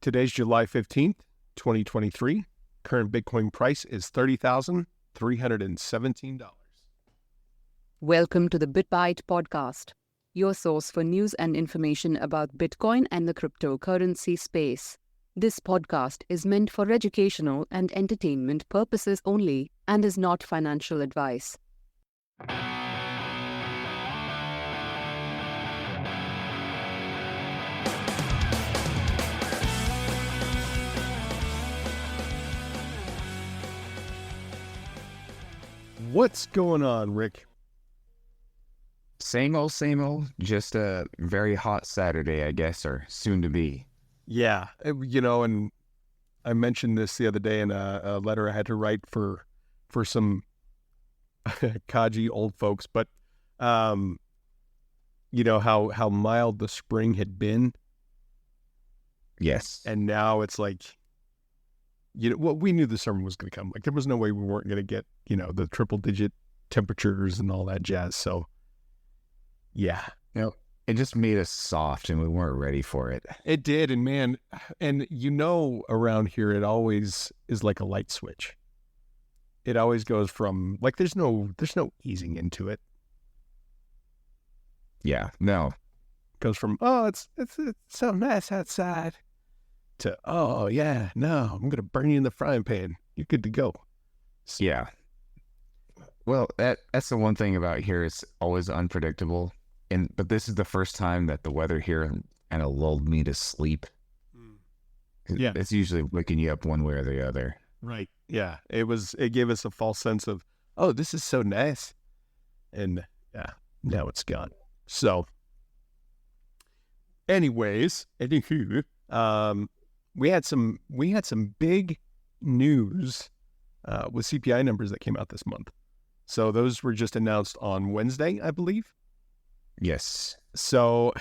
Today's July 15th, 2023. Current Bitcoin price is $30,317. Welcome to the BitBite podcast, your source for news and information about Bitcoin and the cryptocurrency space. This podcast is meant for educational and entertainment purposes only and is not financial advice. What's going on, Rick? Same old, just a very hot Saturday, I guess, or soon to be. Yeah, and I mentioned this the other day in a letter I had to write for some Kaji old folks, but how mild the spring had been. Yes. And now it's like, we knew the summer was going to come. Like, there was no way we weren't going to get, the triple digit temperatures and all that jazz. So, yeah. It just made us soft and we weren't ready for it. It did. And man, around here, it always is like a light switch. It always goes from, like, there's no easing into it. Yeah, no. It goes from, oh, it's so nice outside, to, oh, yeah, no, I'm going to burn you in the frying pan. You're good to go. Yeah. Well, that's the one thing about here. It's always unpredictable. But this is the first time that the weather here kind of lulled me to sleep. Yeah. It's usually waking you up one way or the other. Right. Yeah. It gave us a false sense of, oh, this is so nice. And yeah, now it's gone. So anyways, we had some big news with CPI numbers that came out this month. So those were just announced on Wednesday, I believe. Yes. So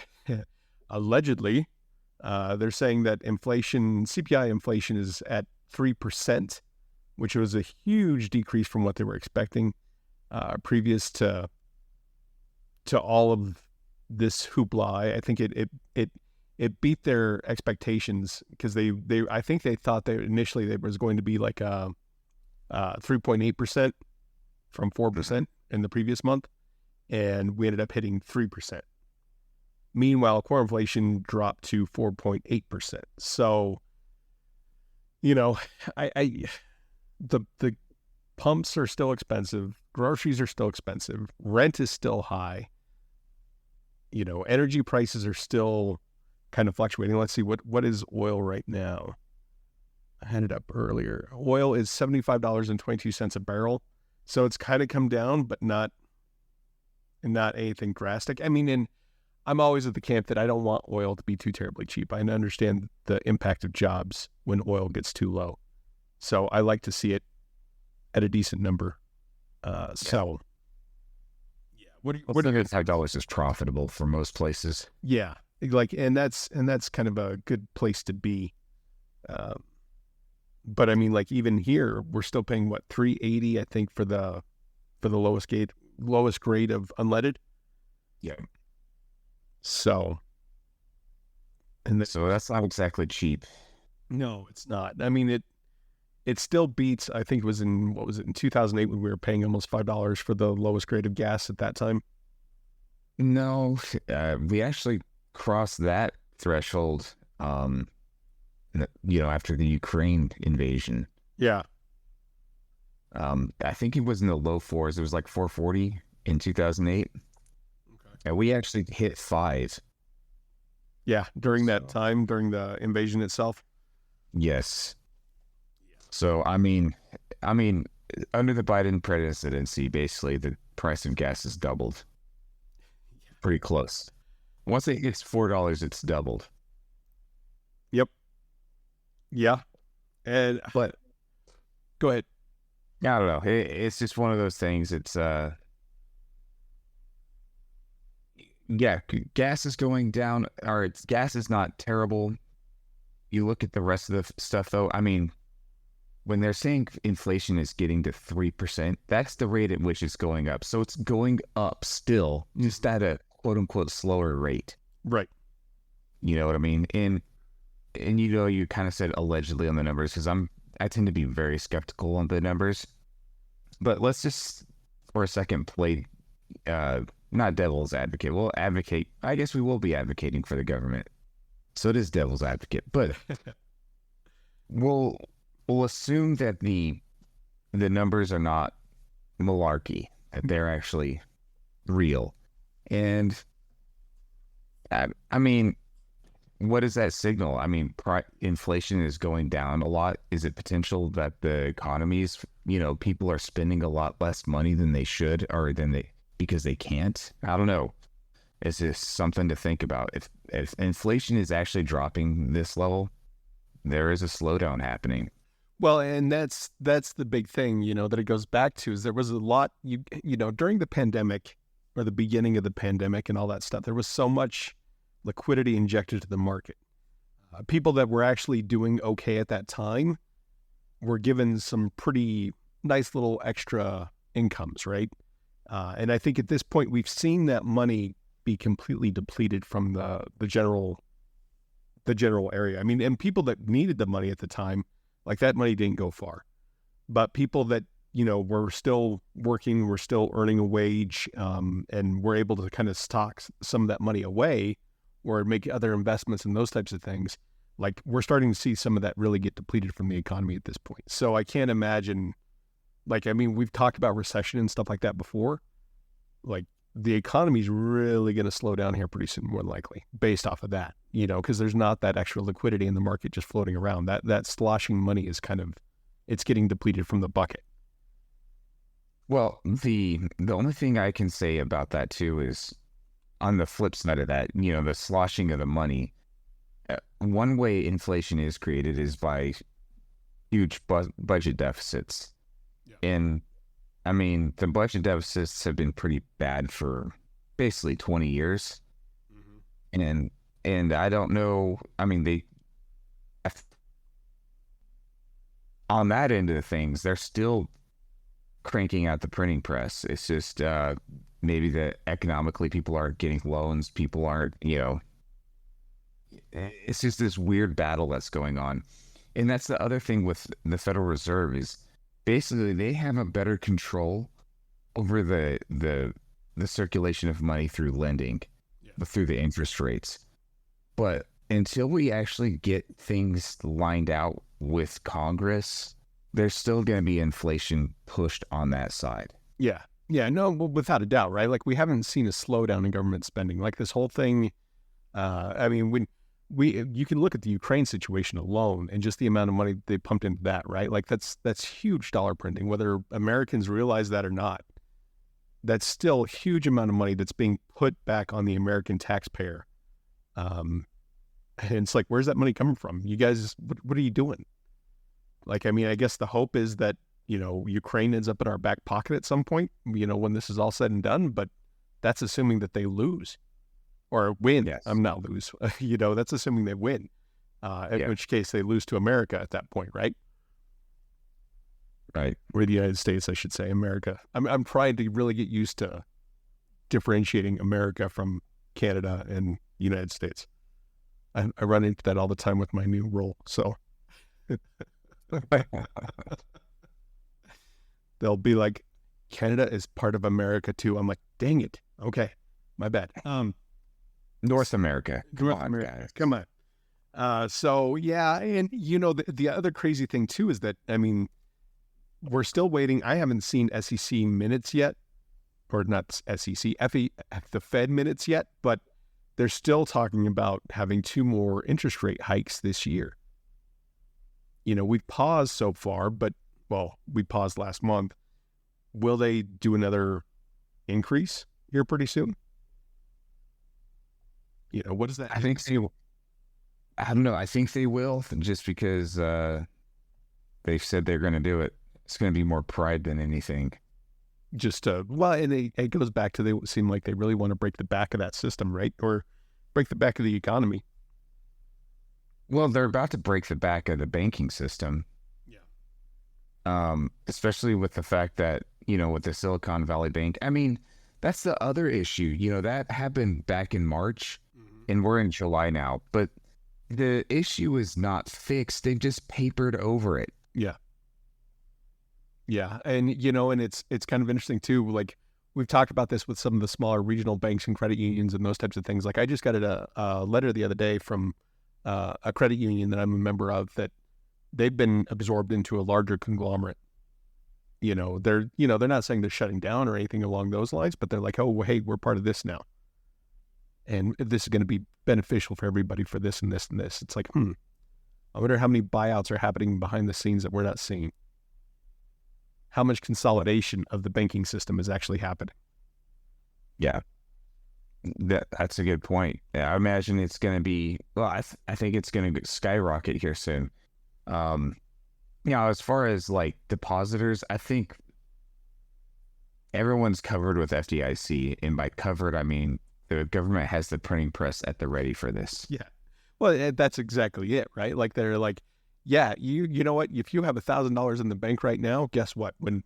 allegedly, they're saying that CPI inflation is at 3%, which was a huge decrease from what they were expecting previous to all of this hoopla. I think it beat their expectations because I think they thought that initially there was going to be like a 3.8% from 4% in the previous month, and we ended up hitting 3%. Meanwhile, core inflation dropped to 4.8%. So, the pumps are still expensive, groceries are still expensive, rent is still high. Energy prices are still kind of fluctuating. Let's see, what is oil right now? I had it up earlier. Oil is $75.22 a barrel. So it's kind of come down, but not anything drastic. I mean, and I'm always at the camp that I don't want oil to be too terribly cheap. I understand the impact of jobs when oil gets too low. So I like to see it at a decent number. So yeah, what do you $5 is profitable for most places. Yeah, and that's kind of a good place to be. But I mean, like, even here, we're still paying what, $3.80, I think, for the lowest grade of unleaded. Yeah. So that's not exactly cheap. No, it's not. I mean, it still beats. I think it was in 2008 when we were paying almost $5 for the lowest grade of gas at that time. No, we actually crossed that threshold. After the Ukraine invasion. Yeah. I think it was in the low fours. It was like 440 in 2008. Okay. And we actually hit 5. Yeah, during that time, during the invasion itself. Yes. So, I mean, under the Biden presidency, basically the price of gas has doubled. Pretty close. Once it hits $4, it's doubled. Yep. Yeah. But go ahead. I don't know. It's just one of those things. It's, gas is going down, or gas is not terrible. You look at the rest of the stuff, though. I mean, when they're saying inflation is getting to 3%, that's the rate at which it's going up. So it's going up still, just at a quote unquote slower rate. Right. You know what I mean? And and you kind of said allegedly on the numbers because I tend to be very skeptical on the numbers. But let's just for a second play not devil's advocate. We'll advocate. I guess we will be advocating for the government. So it is devil's advocate, but we'll assume that the numbers are not malarkey, that they're actually real. And I mean, what does that signal? I mean, inflation is going down a lot. Is it potential that the economies, people are spending a lot less money than they should, or because they can't? I don't know. It's just something to think about. If inflation is actually dropping this level, there is a slowdown happening. Well, and that's the big thing, that it goes back to is there was a lot, during the pandemic or the beginning of the pandemic and all that stuff, there was so much liquidity injected to the market. People that were actually doing okay at that time were given some pretty nice little extra incomes, right? And I think at this point, we've seen that money be completely depleted from the general area. I mean, and people that needed the money at the time, like that money didn't go far. But people that, were still working, were still earning a wage, and were able to kind of stock some of that money away or make other investments and those types of things, like we're starting to see some of that really get depleted from the economy at this point. So I can't imagine, we've talked about recession and stuff like that before. Like the economy is really going to slow down here pretty soon, more likely, based off of that, because there's not that extra liquidity in the market just floating around. That sloshing money is it's getting depleted from the bucket. Well, the only thing I can say about that too is on the flip side of that, the sloshing of the money. One way inflation is created is by huge budget deficits. Yeah. And I mean, the budget deficits have been pretty bad for basically 20 years. Mm-hmm. And I don't know, I mean, on that end of things, they're still cranking out the printing press. It's just maybe that economically people aren't getting loans, people aren't, it's just this weird battle that's going on. And that's the other thing with the Federal Reserve is basically they have a better control over the circulation of money through lending, through the interest rates. But until we actually get things lined out with Congress, there's still going to be inflation pushed on that side. Yeah. Yeah, no, without a doubt, right? Like we haven't seen a slowdown in government spending. Like this whole thing, when you can look at the Ukraine situation alone and just the amount of money they pumped into that, right? Like that's huge dollar printing, whether Americans realize that or not. That's still a huge amount of money that's being put back on the American taxpayer. And it's like, where's that money coming from? You guys, what are you doing? Like, I mean, I guess the hope is that, Ukraine ends up in our back pocket at some point, when this is all said and done, but that's assuming that they lose or win. Yes. I'm not lose, that's assuming they win, in which case they lose to America at that point, right? Right. Or the United States, I should say, America. I'm trying to really get used to differentiating America from Canada and the United States. I run into that all the time with my new role, so... They'll be like, Canada is part of America too. I'm like, dang it. Okay, my bad. North America. Come on. So yeah, and the other crazy thing too is that, I mean, we're still waiting. I haven't seen SEC minutes yet, or not SEC, the Fed minutes yet, but they're still talking about having 2 more interest rate hikes this year. We've paused so far, but we paused last month. Will they do another increase here pretty soon? What does that? I think they. I don't know. I think they will, just because they've said they're going to do it. It's going to be more pride than anything. Just and it goes back to they seem like they really want to break the back of that system, right? Or break the back of the economy. Well, they're about to break the back of the banking system. Yeah. Especially with the fact that, with the Silicon Valley Bank, I mean, that's the other issue. That happened back in March, and we're in July now. But the issue is not fixed. They've just papered over it. Yeah. Yeah. And, and it's kind of interesting too. Like we've talked about this with some of the smaller regional banks and credit unions and those types of things. Like I just got a letter the other day from a credit union that I'm a member of that they've been absorbed into a larger conglomerate. They're not saying they're shutting down or anything along those lines, but they're like, oh, hey, we're part of this now. And this is going to be beneficial for everybody for this and this and this. It's like, I wonder how many buyouts are happening behind the scenes that we're not seeing. How much consolidation of the banking system is actually happening. Yeah, that's a good point. I imagine it's going to be, well, I think it's going to skyrocket here soon. As far as like depositors, I think everyone's covered with FDIC. And by covered, I mean, the government has the printing press at the ready for this. Yeah. Well, that's exactly it, right? Like they're like, yeah, you know what? If you have $1,000 in the bank right now, guess what? When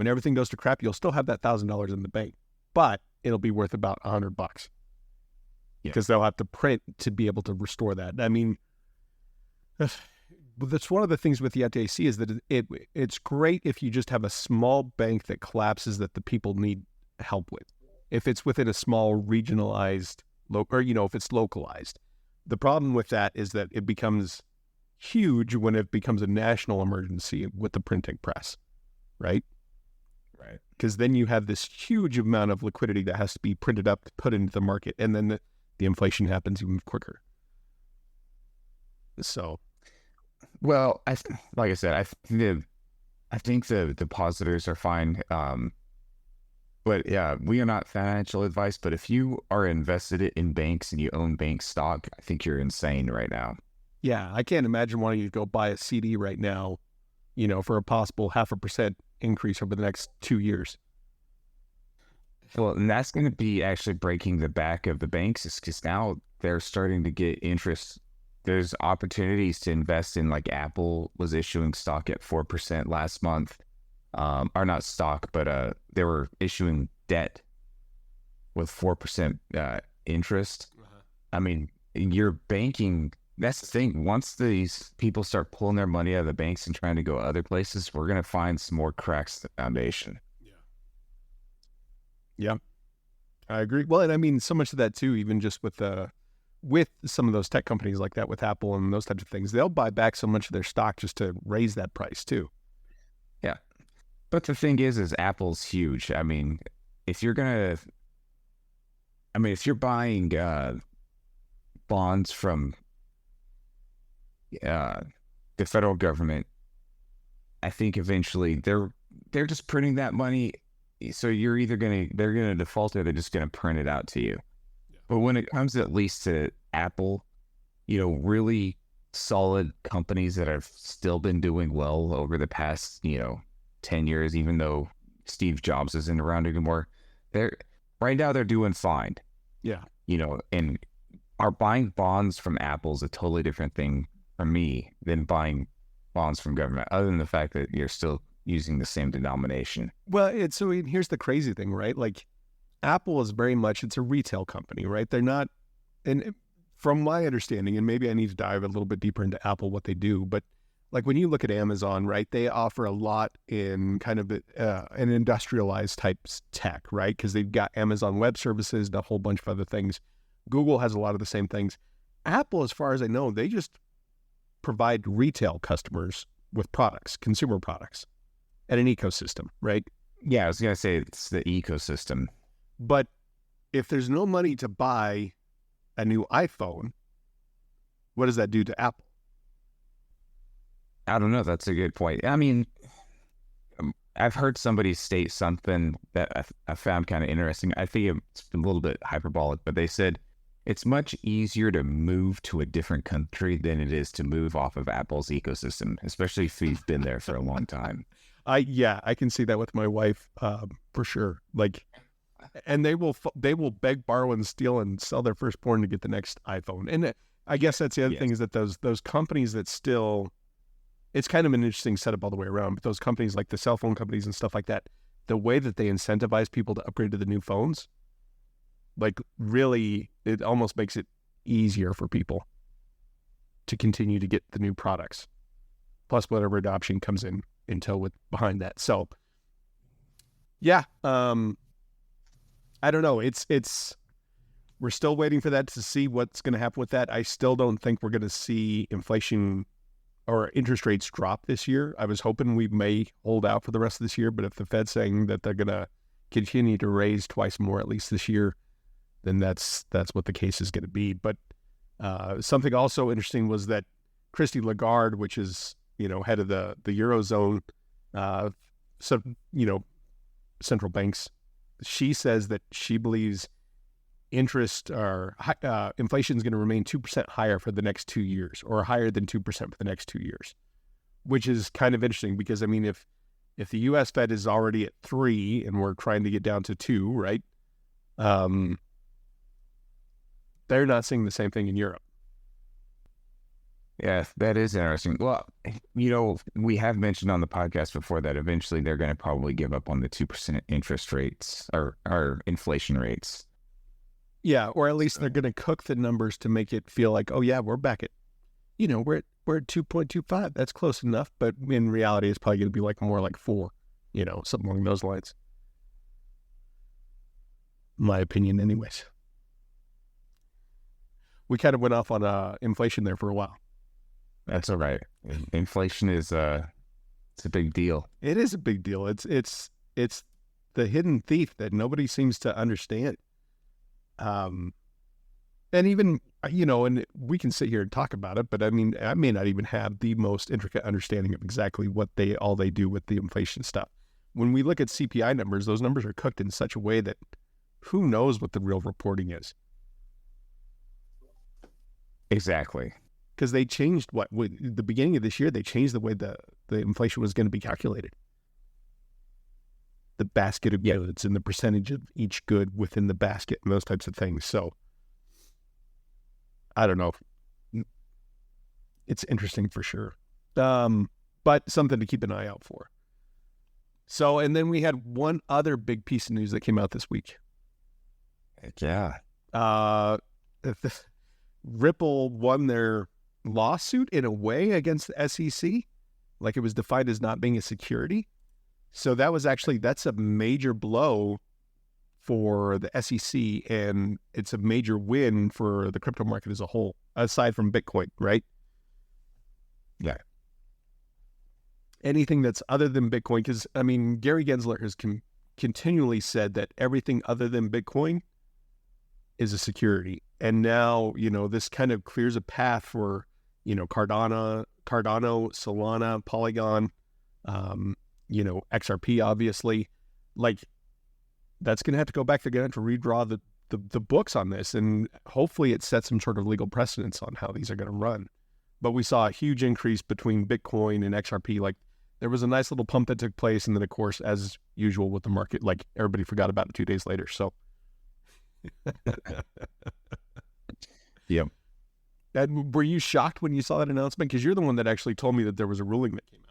everything goes to crap, you'll still have that $1,000 in the bank, but it'll be worth about $100 because they'll have to print to be able to restore that. I mean, that's one of the things with the FDIC is that it's great if you just have a small bank that collapses that the people need help with. If it's within a small regionalized, or if it's localized. The problem with that is that it becomes huge when it becomes a national emergency with the printing press, right? Right. Because then you have this huge amount of liquidity that has to be printed up to put into the market, and then the inflation happens even quicker. So, well, like I said, I think the depositors are fine. But yeah, we are not financial advice. But if you are invested in banks and you own bank stock, I think you're insane right now. Yeah, I can't imagine wanting to go buy a CD right now, for a possible 0.5% increase over the next 2 years. Well, and that's going to be actually breaking the back of the banks, is because now they're starting to get interest. There's opportunities to invest in, like Apple was issuing stock at 4% last month. Or not stock, but they were issuing debt with 4% interest. Uh-huh. I mean, you're banking. That's the thing. Once these people start pulling their money out of the banks and trying to go other places, we're going to find some more cracks in the foundation. Yeah, I agree. Well, and I mean, so much of that too, even just with some of those tech companies like that, with Apple and those types of things, they'll buy back so much of their stock just to raise that price too. Yeah. But the thing is Apple's huge. I mean, if you're buying bonds from the federal government, I think eventually they're just printing that money. So they're gonna default or they're just gonna print it out to you. Yeah. But when it comes at least to Apple, really solid companies that have still been doing well over the past, 10 years, even though Steve Jobs isn't around anymore, right now they're doing fine. Yeah. And are buying bonds from Apple is a totally different thing for me than buying bonds from government, other than the fact that you're still using the same denomination. Well, here's the crazy thing, right? Like Apple is very much, it's a retail company, right? They're not, and from my understanding, and maybe I need to dive a little bit deeper into Apple, what they do, but like when you look at Amazon, right, they offer a lot in kind of an industrialized type tech, right? Because they've got Amazon Web Services and a whole bunch of other things. Google has a lot of the same things. Apple, as far as I know, they just provide retail customers with products, consumer products, and an ecosystem, right? Yeah, I was going to say it's the ecosystem. But if there's no money to buy a new iPhone, what does that do to Apple? I don't know. That's a good point. I mean, I've heard somebody state something that I found kind of interesting. I think it's a little bit hyperbolic, but they said it's much easier to move to a different country than it is to move off of Apple's ecosystem, especially if you've been there for a long time. I can see that with my wife for sure. Like, and they will beg, borrow, and steal and sell their firstborn to get the next iPhone. And I guess that's the other thing is that those companies that still. It's kind of an interesting setup all the way around, but those companies like the cell phone companies and stuff like that, the way that they incentivize people to upgrade to the new phones, like really, it almost makes it easier for people. to continue to get the new products, plus whatever adoption comes in tow with behind that. So, yeah, I don't know. We're still waiting for that to see what's going to happen with that. I still don't think we're going to see inflation or interest rates drop this year. I was hoping we may hold out for the rest of this year, but if the Fed's saying that they're going to continue to raise twice more at least this year, then that's what the case is going to be. But something also interesting was that Christine Lagarde, which is head of the Eurozone, central banks, she says that she believes inflation is going to remain 2% higher for the next 2 years, or higher than 2% for the next 2 years, which is kind of interesting because, I mean, if the U.S. Fed is already at 3 and we're trying to get down to 2, right? They're not seeing the same thing in Europe. Yeah, that is interesting. Well, we have mentioned on the podcast before that eventually they're going to probably give up on the 2% interest rates or inflation rates. Yeah, or at least they're going to cook the numbers to make it feel like, oh yeah, we're back at, we're at 2.25. That's close enough. But in reality, it's probably going to be more like 4, something along those lines. My opinion, anyways. We kind of went off on inflation there for a while. That's all right. Inflation is it's a big deal. It is a big deal. It's the hidden thief that nobody seems to understand. And even, and we can sit here and talk about it, but I mean, I may not even have the most intricate understanding of exactly what they do with the inflation stuff. When we look at CPI numbers, those numbers are cooked in such a way that who knows what the real reporting is. Exactly. Because they changed the beginning of this year, they changed the way the inflation was going to be calculated. The basket of goods and the percentage of each good within the basket and those types of things. So, I don't know. It's interesting for sure. But something to keep an eye out for. So, and then we had one other big piece of news that came out this week. Yeah. Ripple won their lawsuit in a way against the SEC. Like it was defined as not being a security. So that's a major blow for the SEC, and it's a major win for the crypto market as a whole, aside from Bitcoin, right? Yeah. Anything that's other than Bitcoin, because, I mean, Gary Gensler has continually said that everything other than Bitcoin is a security. And now, this kind of clears a path for, Cardano, Solana, Polygon, XRP, obviously. Like, that's going to have to go back. They're going to have to redraw the books on this, and hopefully it sets some sort of legal precedence on how these are going to run. But we saw a huge increase between Bitcoin and XRP. Like, there was a nice little pump that took place, and then, of course, as usual with the market, like, everybody forgot about it 2 days later. So, yep. And were you shocked when you saw that announcement? Because you're the one that actually told me that there was a ruling that came out.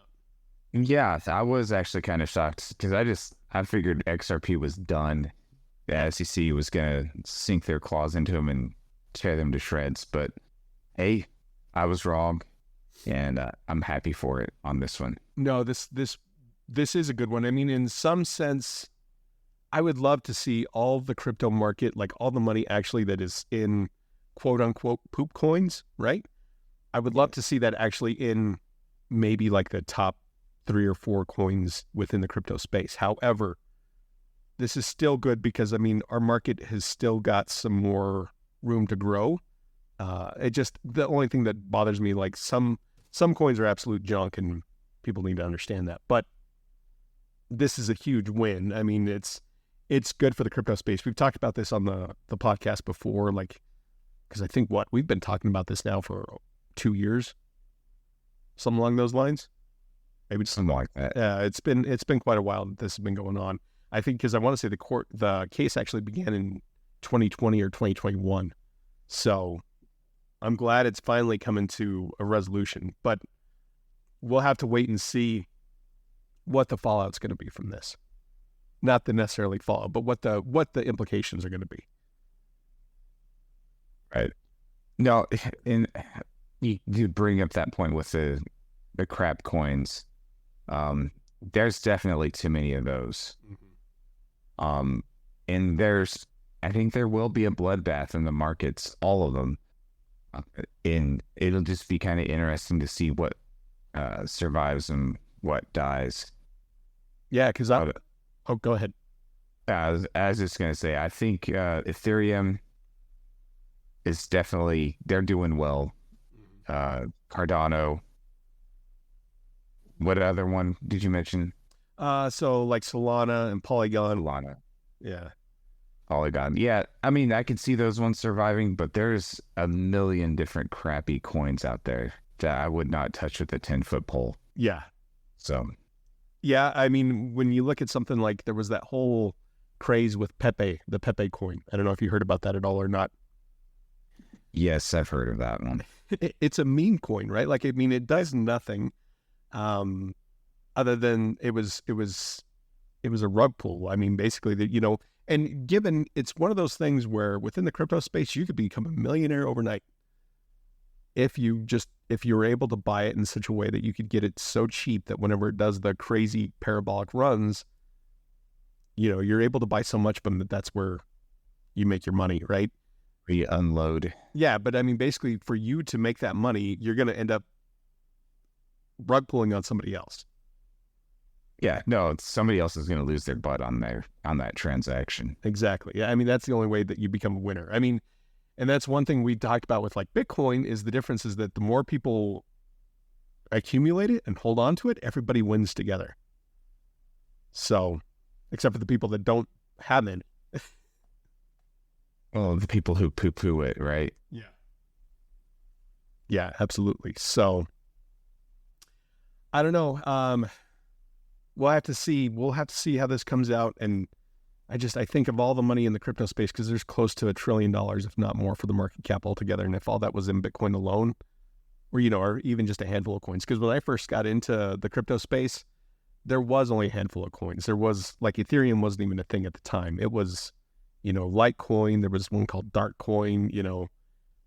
Yeah, I was actually kind of shocked because I figured XRP was done. The SEC was going to sink their claws into them and tear them to shreds. But hey, I was wrong, and I'm happy for it on this one. No, this is a good one. I mean, in some sense, I would love to see all the crypto market, like all the money actually that is in quote unquote poop coins, right? I would love to see that actually in maybe like the top 3 or 4 coins within the crypto space. However, this is still good because, I mean, our market has still got some more room to grow. The only thing that bothers me, like some coins are absolute junk and people need to understand that. But this is a huge win. I mean, it's good for the crypto space. We've talked about this on the podcast before, like, because I think we've been talking about this now for 2 years, something along those lines. Maybe something like that. Yeah, it's been quite a while that this has been going on. I think because I want to say the case actually began in 2020 or 2021. So I'm glad it's finally coming to a resolution, but we'll have to wait and see what the fallout's going to be from this. Not the necessarily fallout, but what the implications are going to be. Right. No, you bring up that point with the crap coins. There's definitely too many of those. And I think there will be a bloodbath in the markets, all of them. And it'll just be kind of interesting to see what survives and what dies. Yeah, because go ahead. I was just going to say, I think Ethereum is definitely, they're doing well. Cardano. What other one did you mention? So like Solana and Polygon. Solana. Yeah. Polygon. Yeah, I mean, I can see those ones surviving, but there's a million different crappy coins out there that I would not touch with a 10-foot pole. Yeah. So. Yeah, I mean, when you look at something like there was that whole craze with Pepe, the Pepe coin. I don't know if you heard about that at all or not. Yes, I've heard of that one. It's a meme coin, right? Like, I mean, it does nothing other than it was a rug pull. I mean, basically, and given it's one of those things where within the crypto space, you could become a millionaire overnight if you were able to buy it in such a way that you could get it so cheap that whenever it does the crazy parabolic runs, you're able to buy so much of them that's where you make your money, right? We unload. Yeah, but I mean, basically, for you to make that money, you're going to end up rug pulling on somebody else. Yeah, no, somebody else is going to lose their butt on that transaction. Exactly. Yeah, I mean, that's the only way that you become a winner. I mean, and that's one thing we talked about with like Bitcoin is the difference is that the more people accumulate it and hold on to it, everybody wins together. So, except for the people that don't have it. Well, the people who poo-poo it, right? Yeah. Yeah, absolutely. So, I don't know. We'll have to see. We'll have to see how this comes out. And I think of all the money in the crypto space, because there's close to $1 trillion, if not more, for the market cap altogether. And if all that was in Bitcoin alone, or even just a handful of coins. Because when I first got into the crypto space, there was only a handful of coins. There was, like, Ethereum wasn't even a thing at the time. It was, Litecoin. There was one called Darkcoin.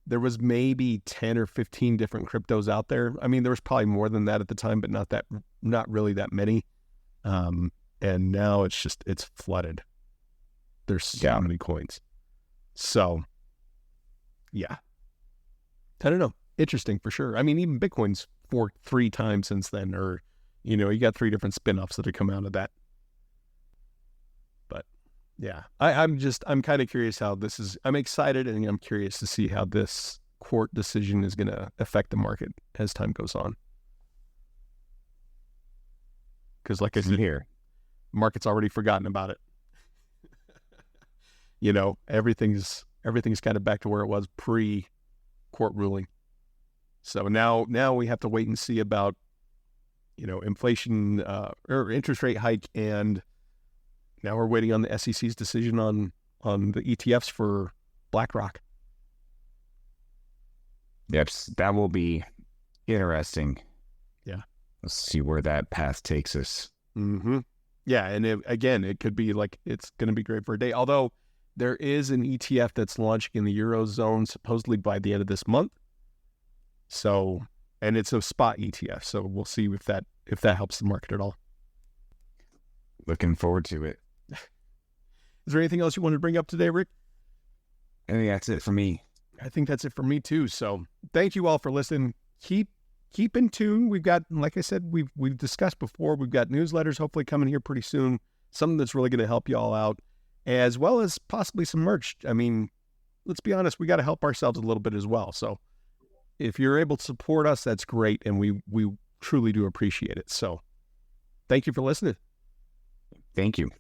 There was maybe 10 or 15 different cryptos out there. I mean, there was probably more than that at the time, but not really that many. And now it's flooded. There's so many coins. So, yeah. I don't know. Interesting for sure. I mean, even Bitcoin's forked 3 times since then, or, you got 3 different spin-offs that have come out of that. But yeah, I'm kind of curious how this is. I'm excited and I'm curious to see how this court decision is going to affect the market as time goes on. Because like I said here, market's already forgotten about it. Everything's kind of back to where it was pre-court ruling. So now we have to wait and see about, inflation or interest rate hike, and now we're waiting on the SEC's decision on the ETFs for BlackRock. Yep, that will be interesting. Yeah. Let's see where that path takes us. Mm-hmm. Yeah, and it could be like it's going to be great for a day. Although there is an ETF that's launching in the Eurozone supposedly by the end of this month. So, and it's a spot ETF. So we'll see if that helps the market at all. Looking forward to it. Is there anything else you wanted to bring up today, Rick? I think that's it for me. I think that's it for me too. So thank you all for listening. Keep in tune. We've got, like I said, we've discussed before, we've got newsletters hopefully coming here pretty soon. Something that's really going to help you all out, as well as possibly some merch. I mean, let's be honest, we got to help ourselves a little bit as well. So if you're able to support us, that's great. And we truly do appreciate it. So thank you for listening. Thank you.